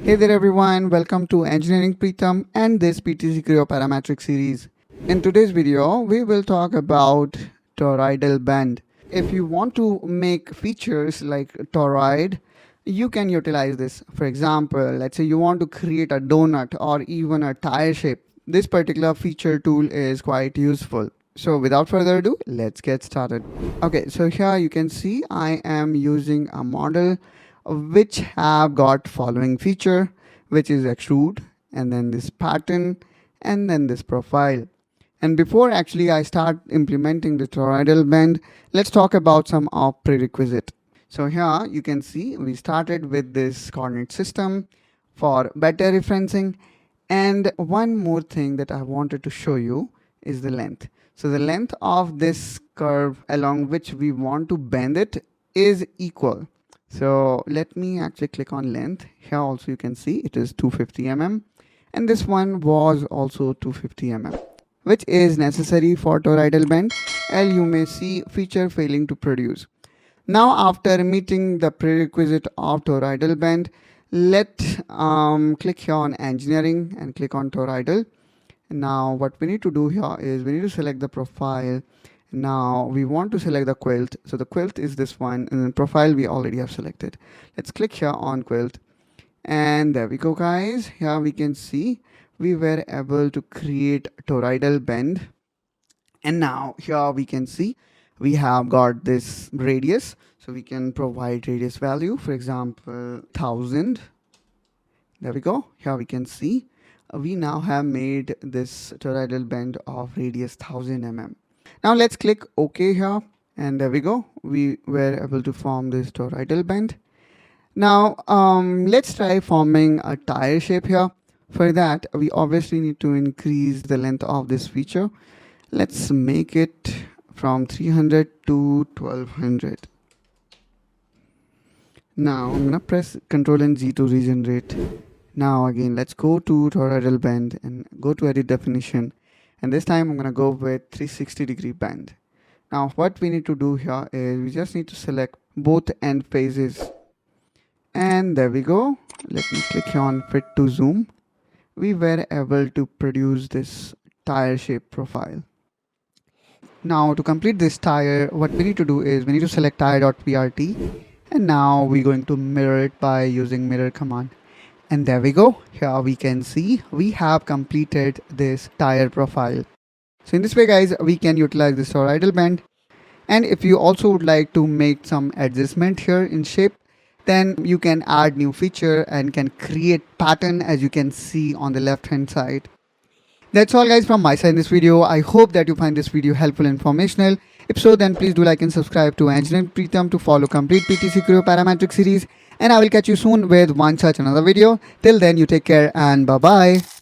Hey there everyone, welcome to Engineering Pritam and this PTC Creo Parametric series. In today's video, we will talk about toroidal bend. If you want to make features like toroid, you can utilize this. For example, let's say you want to create a donut or even a tire shape. This particular feature tool is quite useful. So without further ado, let's get started. Okay, so here you can see I am using a model which have got following feature, which is extrude, and then this pattern, and then this profile. And before actually I start implementing the toroidal bend, let's talk about some of prerequisite. So here you can see we started with this coordinate system for better referencing. And one more thing that I wanted to show you is the length. So the length of this curve along which we want to bend it is equal. So let me actually click on length. Here also you can see it is 250 mm, and this one was also 250 mm, which is necessary for toroidal bend, and you may see feature failing to produce. Now after meeting the prerequisite of toroidal bend, let's click here on engineering and click on toroidal. Now what we need to do here is we need to select the profile. Now we want to select the quilt. So the quilt is this one, and then profile we already have selected. Let's click here on quilt, and there we go guys. Here we can see we were able to create toroidal bend, and now here we can see we have got this radius, so we can provide radius value, for example 1000. There we go. Here we can see we now have made this toroidal bend of radius 1000 mm. Now let's click OK here, and there we go. We were able to form this toroidal bend. Now let's try forming a tire shape here. For that, we obviously need to increase the length of this feature. Let's make it from 300 to 1200. Now I'm gonna press Ctrl and G to regenerate. Now again, let's go to toroidal bend and go to edit definition. And this time I'm going to go with 360-degree bend. Now what we need to do here is we just need to select both end faces. And there we go. Let me click here on fit to zoom. We were able to produce this tire shape profile. Now to complete this tire, what we need to do is we need to select tire.prt. And now we're going to mirror it by using mirror command. And there we go. Here we can see we have completed this tire profile. So in this way guys, we can utilize this toroidal bend. And if you also would like to make some adjustment here in shape, then you can add new feature and can create pattern, as you can see on the left hand side. That's all guys from my side in this video. I hope that you find this video helpful and informational. If so, then please do like and subscribe to Engineering Pritam to follow complete PTC Creo Parametric series. And I will catch you soon with one such another video. Till then, you take care and bye-bye.